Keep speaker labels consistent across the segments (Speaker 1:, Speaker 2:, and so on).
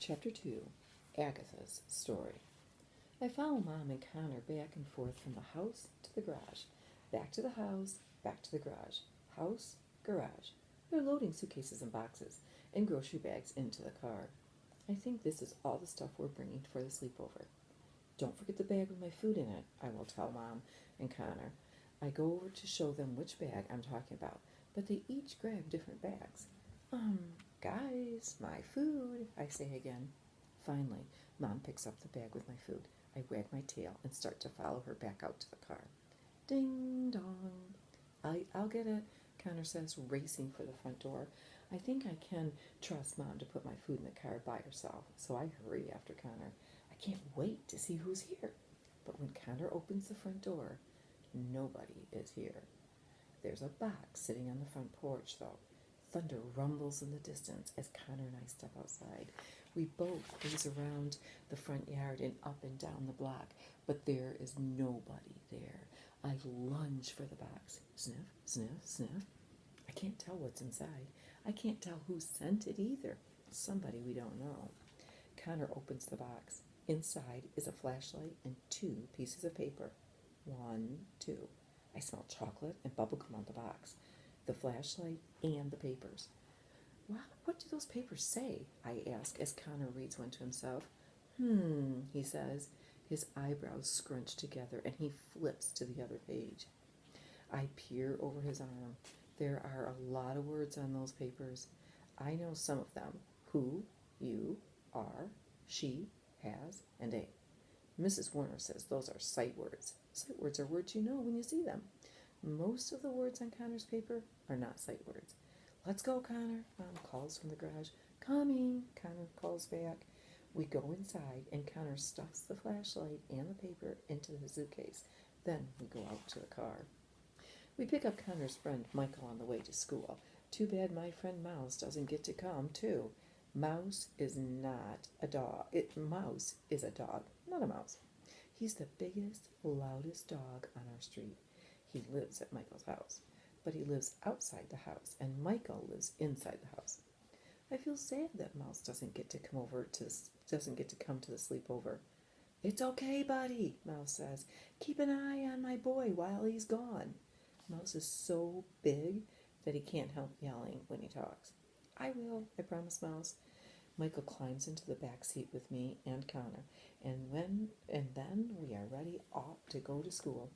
Speaker 1: Chapter 2 Agatha's Story. I follow Mom and Connor back and forth from the house to the garage, back to the house, back to the garage, house, garage. They're loading suitcases and boxes and grocery bags into the car. I think this is all the stuff we're bringing for the sleepover. Don't forget the bag with my food in it, I will tell Mom and Connor. I go over to show them which bag I'm talking about, but they each grab different bags. Guys, my food, I say again. Finally, Mom picks up the bag with my food. I wag my tail and start to follow her back out to the car. Ding dong. I'll get it, Connor says, racing for the front door. I think I can trust Mom to put my food in the car by herself, so I hurry after Connor. I can't wait to see who's here. But when Connor opens the front door, nobody is here. There's a box sitting on the front porch, though. Thunder rumbles in the distance as Connor and I step outside. We both gaze around the front yard and up and down the block, but there is nobody there. I lunge for the box. Sniff, sniff, sniff. I can't tell what's inside. I can't tell who sent it either. Somebody we don't know. Connor opens the box. Inside is a flashlight and 2 pieces of paper. 1, 2. I smell chocolate and bubblegum on the box, the flashlight, and the papers. What do those papers say? I ask as Connor reads one to himself. He says, his eyebrows scrunch together, and he flips to the other page. I peer over his arm. There are a lot of words on those papers. I know some of them. Who, you, are, she, has, and a. Mrs. Warner says those are sight words. Sight words are words you know when you see them. Most of the words on Connor's paper are not sight words. Let's go, Connor, Mom calls from the garage. Coming, Connor calls back. We go inside, and Connor stuffs the flashlight and the paper into the suitcase. Then we go out to the car. We pick up Connor's friend Michael on the way to school. Too bad my friend Mouse doesn't get to come, too. Mouse is not a dog. Mouse is a dog, not a mouse. He's the biggest, loudest dog on our street. He lives at Michael's house, but he lives outside the house, and Michael lives inside the house. I feel sad that Mouse doesn't get to come to the sleepover. It's okay, buddy, Mouse says. Keep an eye on my boy while he's gone. Mouse is so big that he can't help yelling when he talks. I will, I promise Mouse. Michael climbs into the back seat with me and Connor, and then we are ready off to go to school.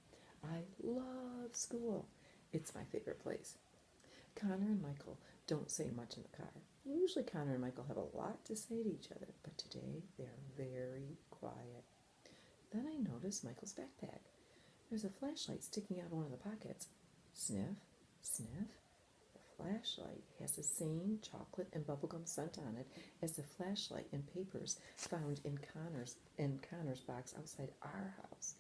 Speaker 1: I love school. It's my favorite place. Connor and Michael don't say much in the car. Usually Connor and Michael have a lot to say to each other, but today they're very quiet. Then I notice Michael's backpack. There's a flashlight sticking out of one of the pockets. Sniff, sniff. The flashlight has the same chocolate and bubblegum scent on it as the flashlight and papers found in Connor's box outside our house.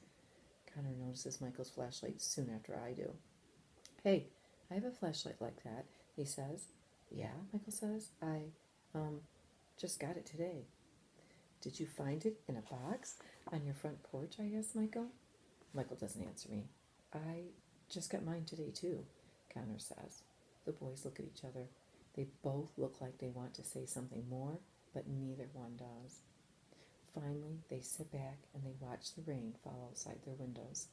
Speaker 1: Connor notices Michael's flashlight soon after I do. Hey, I have a flashlight like that, he says. Yeah, Michael says. I just got it today. Did you find it in a box on your front porch? I asked Michael. Michael doesn't answer me. I just got mine today too, Connor says. The boys look at each other. They both look like they want to say something more, but neither one does. Finally, they sit back and they watch the rain fall outside their windows.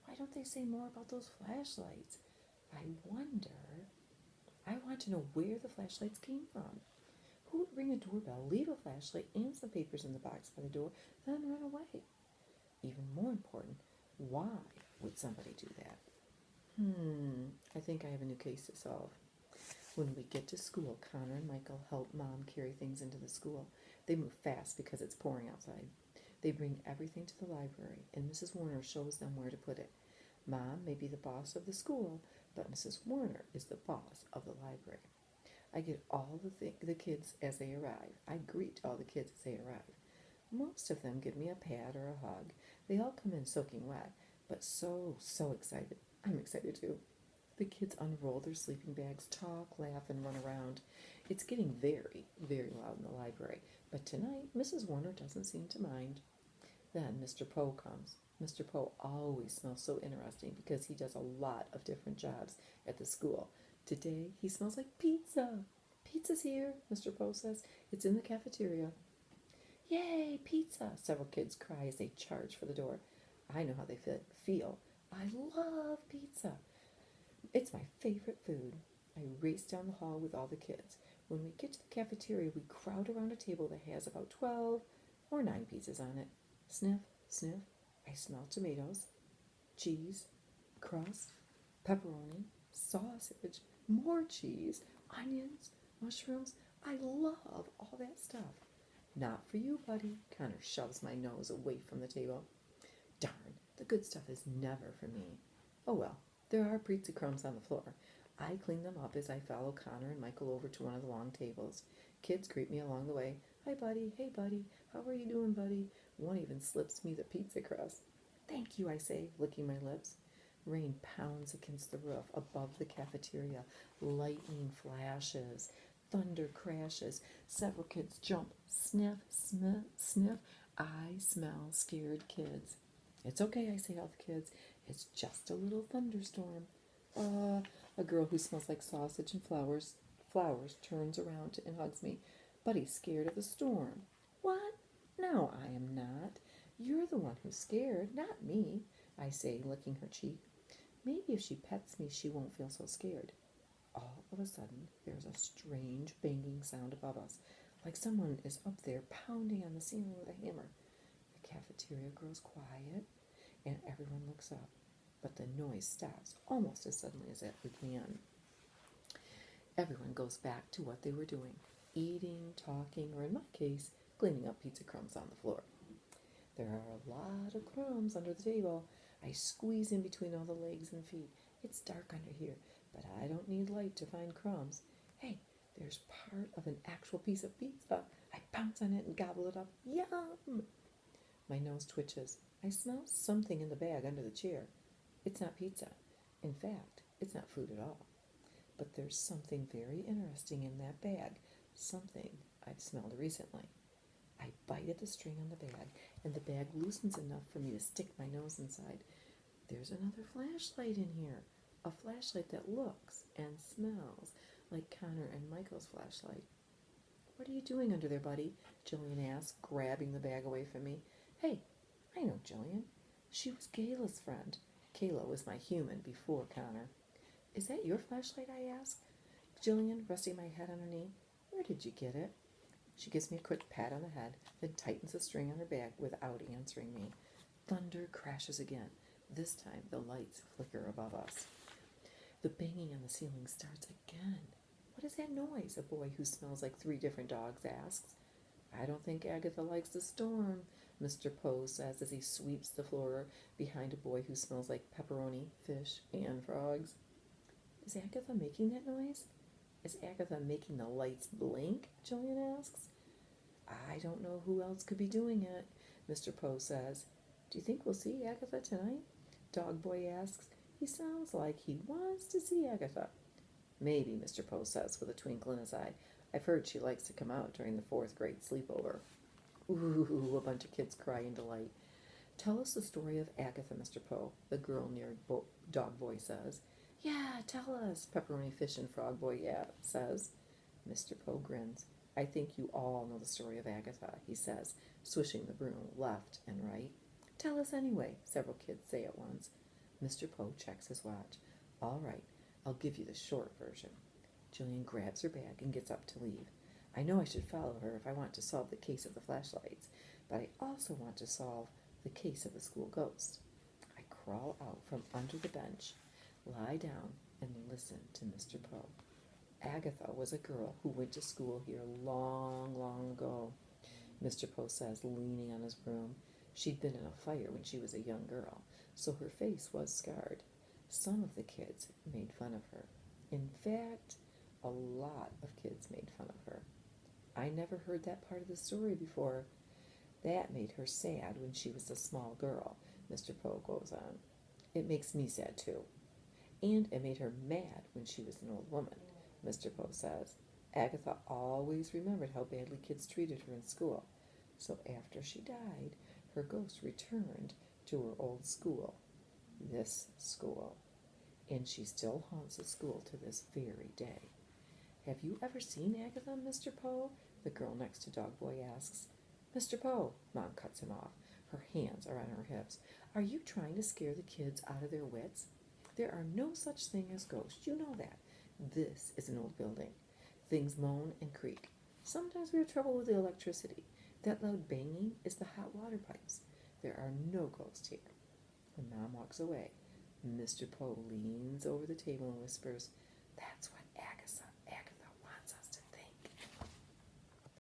Speaker 1: Why don't they say more about those flashlights? I want to know where the flashlights came from. Who would ring a doorbell, leave a flashlight and some papers in the box by the door, then run away? Even more important, why would somebody do that? I think I have a new case to solve. When we get to school, Connor and Michael help Mom carry things into the school. They move fast because it's pouring outside. They bring everything to the library, and Mrs. Warner shows them where to put it. Mom may be the boss of the school, but Mrs. Warner is the boss of the library. I get all the kids as they arrive. I greet all the kids as they arrive. Most of them give me a pat or a hug. They all come in soaking wet, but so excited. I'm excited too. The kids unroll their sleeping bags, talk, laugh, and run around. It's getting very, very loud in the library, but tonight Mrs. Warner doesn't seem to mind. Then Mr. Poe comes. Mr. Poe always smells so interesting because he does a lot of different jobs at the school. Today he smells like pizza. Pizza's here, Mr. Poe says. It's in the cafeteria. Yay, pizza! Several kids cry as they charge for the door. I know how they feel. I love pizza. It's my favorite food. I race down the hall with all the kids. When we get to the cafeteria, we crowd around a table that has about 12 or 9 pizzas on it. Sniff, sniff. I smell tomatoes, cheese, crust, pepperoni, sausage, more cheese, onions, mushrooms. I love all that stuff. Not for you, buddy. Connor shoves my nose away from the table. Darn, the good stuff is never for me. Oh well, there are pizza crumbs on the floor. I clean them up as I follow Connor and Michael over to one of the long tables. Kids greet me along the way. Hi, buddy. Hey, buddy. How are you doing, buddy? One even slips me the pizza crust. Thank you, I say, licking my lips. Rain pounds against the roof above the cafeteria. Lightning flashes. Thunder crashes. Several kids jump. Sniff, sniff, sniff. I smell scared kids. It's okay, I say to the kids. It's just a little thunderstorm. A girl who smells like sausage and flowers turns around and hugs me. Buddy's scared of the storm. What? No, I am not. You're the one who's scared, not me, I say, licking her cheek. Maybe if she pets me, she won't feel so scared. All of a sudden, there's a strange banging sound above us, like someone is up there pounding on the ceiling with a hammer. The cafeteria grows quiet, and everyone looks up, but the noise stops almost as suddenly as it began. Everyone goes back to what they were doing, eating, talking, or in my case, cleaning up pizza crumbs on the floor. There are a lot of crumbs under the table. I squeeze in between all the legs and feet. It's dark under here, but I don't need light to find crumbs. Hey, there's part of an actual piece of pizza. I pounce on it and gobble it up. Yum! My nose twitches. I smell something in the bag under the chair. It's not pizza. In fact, it's not food at all. But there's something very interesting in that bag, something I've smelled recently. I bite at the string on the bag, and the bag loosens enough for me to stick my nose inside. There's another flashlight in here, a flashlight that looks and smells like Connor and Michael's flashlight. What are you doing under there, buddy? Jillian asked, grabbing the bag away from me. Hey, I know Jillian. She was Kayla's friend. Kayla was my human before Connor. Is that your flashlight? I asked. Jillian, resting my head on her knee. Where did you get it? She gives me a quick pat on the head, then tightens the string on her bag without answering me. Thunder crashes again. This time the lights flicker above us. The banging on the ceiling starts again. What is that noise? A boy who smells like 3 different dogs asks. I don't think Agatha likes the storm, Mr. Poe says as he sweeps the floor behind a boy who smells like pepperoni, fish, and frogs. Is Agatha making that noise? Is Agatha making the lights blink? Jillian asks. I don't know who else could be doing it, Mr. Poe says. Do you think we'll see Agatha tonight? Dog Boy asks. He sounds like he wants to see Agatha. Maybe, Mr. Poe says with a twinkle in his eye. I've heard she likes to come out during the 4th grade sleepover. Ooh, a bunch of kids cry in delight. Tell us the story of Agatha, Mr. Poe, the girl near Dog Boy says. Yeah, tell us, Pepperoni Fish and Frog Boy says. Mr. Poe grins. I think you all know the story of Agatha, he says, swishing the broom left and right. Tell us anyway, several kids say at once. Mr. Poe checks his watch. All right, I'll give you the short version. Jillian grabs her bag and gets up to leave. I know I should follow her if I want to solve the case of the flashlights, but I also want to solve the case of the school ghost. I crawl out from under the bench, lie down, and listen to Mr. Poe. Agatha was a girl who went to school here long, long ago, Mr. Poe says, leaning on his broom. She'd been in a fire when she was a young girl, so her face was scarred. Some of the kids made fun of her. In fact, a lot of kids made fun of her. I never heard that part of the story before. That made her sad when she was a small girl, Mr. Poe goes on. It makes me sad, too. And it made her mad when she was an old woman, Mr. Poe says. Agatha always remembered how badly kids treated her in school. So after she died, her ghost returned to her old school, this school. And she still haunts the school to this very day. Have you ever seen Agatha, Mr. Poe? The girl next to Dog Boy asks. Mr. Poe, Mom cuts him off. Her hands are on her hips. Are you trying to scare the kids out of their wits? There are no such thing as ghosts, you know that. This is an old building. Things moan and creak. Sometimes we have trouble with the electricity. That loud banging is the hot water pipes. There are no ghosts here. When Mom walks away, Mr. Poe leans over the table and whispers, That's what